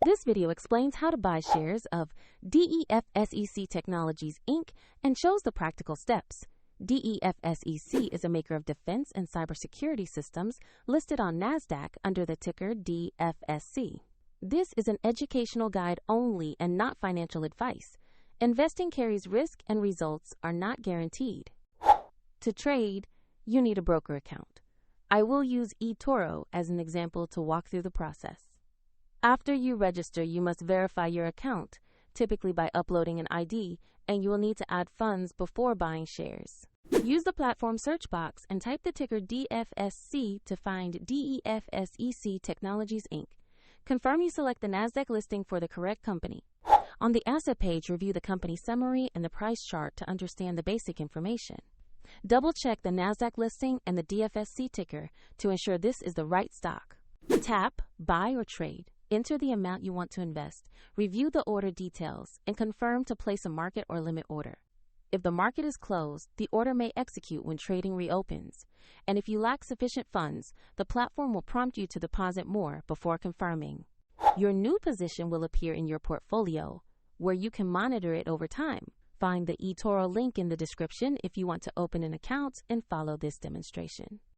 This video explains how to buy shares of DEFSEC Technologies Inc. and shows the practical steps. DEFSEC is a maker of defense and cybersecurity systems listed on NASDAQ under the ticker DFSC. This is an educational guide only and not financial advice. Investing carries risk and results are not guaranteed. To trade, you need a broker account. I will use eToro as an example to walk through the process. After you register, you must verify your account, typically by uploading an ID, and you will need to add funds before buying shares. Use the platform search box and type the ticker DFSC to find DEFSEC Technologies Inc. Confirm you select the NASDAQ listing for the correct company. On the asset page, review the company summary and the price chart to understand the basic information. Double-check the NASDAQ listing and the DFSC ticker to ensure this is the right stock. Tap Buy or Trade. Enter the amount you want to invest, review the order details, and confirm to place a market or limit order. If the market is closed, the order may execute when trading reopens. And if you lack sufficient funds, the platform will prompt you to deposit more before confirming. Your new position will appear in your portfolio, where you can monitor it over time. Find the eToro link in the description if you want to open an account and follow this demonstration.